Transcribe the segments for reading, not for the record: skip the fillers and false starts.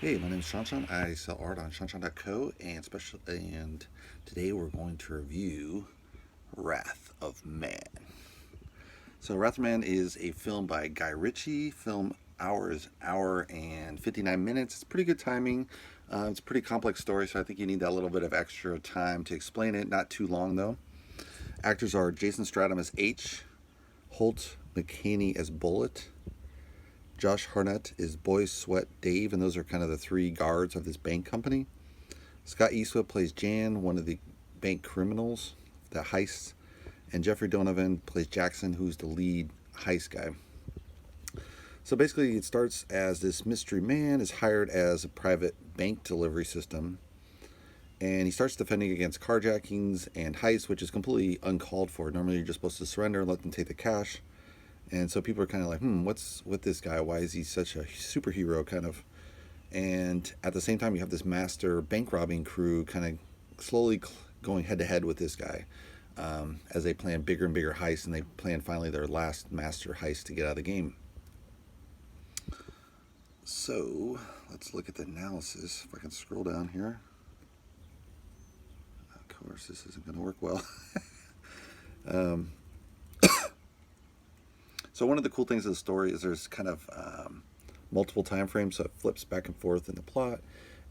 Hey, my name is Shawnshawn. I sell art on Shawnshawn.co and today we're going to review Wrath of Man. So Wrath of Man is a film by Guy Ritchie. Film hour and 59 minutes. It's pretty good timing. It's a pretty complex story, so I think you need that little bit of extra time to explain it. Not too long though. Actors are Jason Statham as H, Holt McHaney as Bullet, Josh Hartnett is Boy Sweat Dave, and those are kind of the three guards of this bank company. Scott Eastwood plays Jan, one of the bank criminals, the heists, and Jeffrey Donovan plays Jackson, who's the lead heist guy. So basically, it starts as this mystery man is hired as a private bank delivery system, and he starts defending against carjackings and heists, which is completely uncalled for. Normally, you're just supposed to surrender and let them take the cash. And so people are kind of like, what's with this guy? Why is he such a superhero kind of? And at the same time, you have this master bank robbing crew kind of slowly going head to head with this guy as they plan bigger and bigger heists, and they plan finally their last master heist to get out of the game. So let's look at the analysis. If I can scroll down here. Of course, this isn't going to work well. So one of the cool things of the story is there's kind of multiple time frames, so it flips back and forth in the plot,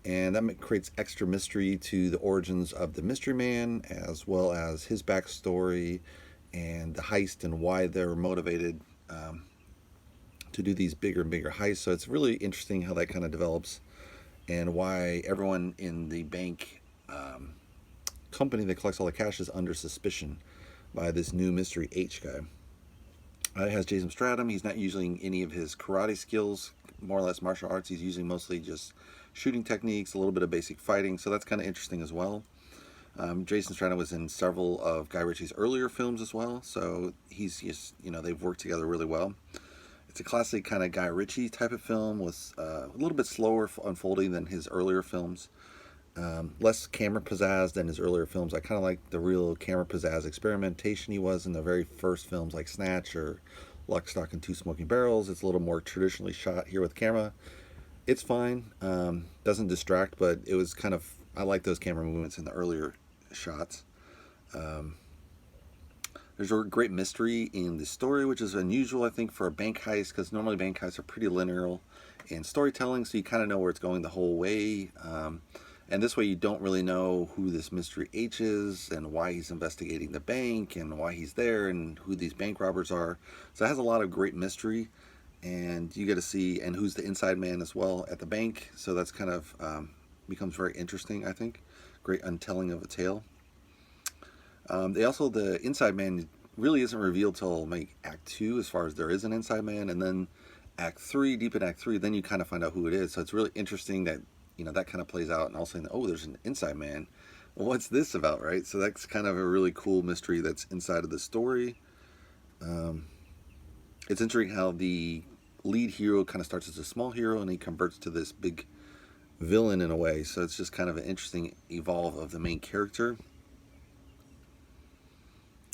and that creates extra mystery to the origins of the mystery man, as well as his backstory and the heist and why they're motivated to do these bigger and bigger heists. So it's really interesting how that kind of develops, and why everyone in the bank company that collects all the cash is under suspicion by this new mystery H guy. It has Jason Statham. He's not using any of his karate skills, more or less martial arts. He's using mostly just shooting techniques, a little bit of basic fighting, so that's kind of interesting as well. Jason Statham was in several of Guy Ritchie's earlier films as well, so he's just, they've worked together really well. It's a classic kind of Guy Ritchie type of film with a little bit slower unfolding than his earlier films. Less camera pizzazz than his earlier films. I kind of like the real camera pizzazz experimentation he was in the very first films like Snatch or Lock, Stock, and Two Smoking Barrels. It's a little more traditionally shot here with camera. It's fine. Doesn't distract, but it was kind of, I like those camera movements in the earlier shots. There's a great mystery in the story, which is unusual, I think, for a bank heist, because normally bank heists are pretty linear in storytelling, so you kind of know where it's going the whole way. And this way you don't really know who this mystery H is and why he's investigating the bank and why he's there and who these bank robbers are. So it has a lot of great mystery, and you get to see and who's the inside man as well at the bank. So that's kind of becomes very interesting, I think. Great untelling of a tale. The inside man really isn't revealed till like Act 2 as far as there is an inside man, and then Act 3, deep in Act 3, then you kind of find out who it is. So it's really interesting that that kind of plays out, and also, oh, there's an inside man. Well, what's this about, right? So that's kind of a really cool mystery that's inside of the story. It's interesting how the lead hero kind of starts as a small hero, and he converts to this big villain in a way. So it's just kind of an interesting evolve of the main character.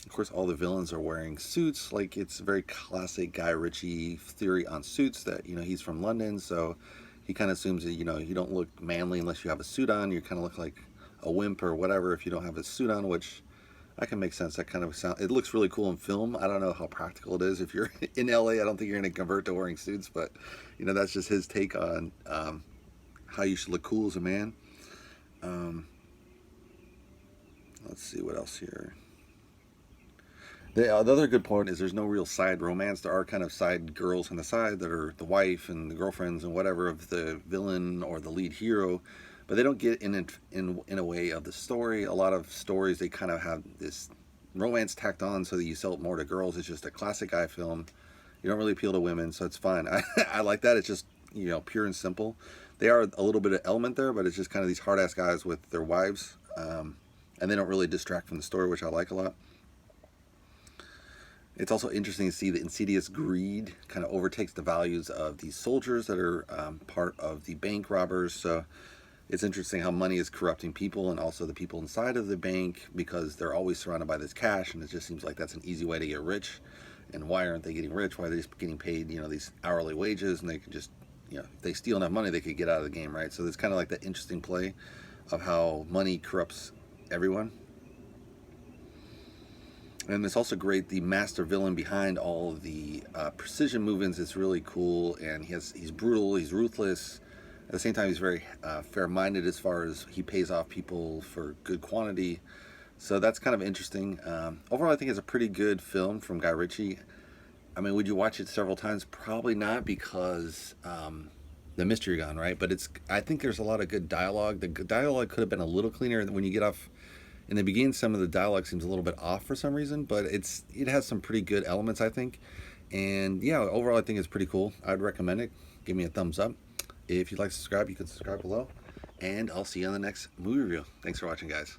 Of course, all the villains are wearing suits. Like, it's a very classic Guy Ritchie theory on suits that, he's from London, so he kind of assumes that, you don't look manly unless you have a suit on. You kind of look like a wimp or whatever if you don't have a suit on, which I can make sense. That kind of it looks really cool in film. I don't know how practical it is. If you're in LA, I don't think you're going to convert to wearing suits, but, that's just his take on how you should look cool as a man. Let's see what else here. The other good point is there's no real side romance. There are kind of side girls on the side that are the wife and the girlfriends and whatever of the villain or the lead hero, but they don't get in a way of the story. A lot of stories, they kind of have this romance tacked on so that you sell it more to girls. It's just a classic guy film. You don't really appeal to women, so it's fine. I like that. It's just, pure and simple. They are a little bit of element there, but it's just kind of these hard-ass guys with their wives, and they don't really distract from the story, which I like a lot. It's also interesting to see the insidious greed kind of overtakes the values of these soldiers that are part of the bank robbers. So it's interesting how money is corrupting people, and also the people inside of the bank, because they're always surrounded by this cash, and it just seems like that's an easy way to get rich. And why aren't they getting rich? Why are they just getting paid, these hourly wages, and they can just, if they steal enough money, they could get out of the game, right? So there's kind of like that interesting play of how money corrupts everyone. And it's also great, the master villain behind all of the precision movements is really cool, and he's brutal, he's ruthless. At the same time, he's very fair-minded as far as he pays off people for good quantity. So that's kind of interesting. Overall, I think it's a pretty good film from Guy Ritchie. I mean, would you watch it several times? Probably not, because the mystery gone, right? But I think there's a lot of good dialogue. The dialogue could have been a little cleaner. When you get off in the beginning, some of the dialogue seems a little bit off for some reason, but it has some pretty good elements, I think. And yeah, overall, I think it's pretty cool. I'd recommend it. Give me a thumbs up. If you'd like to subscribe, you can subscribe below. And I'll see you on the next movie review. Thanks for watching, guys.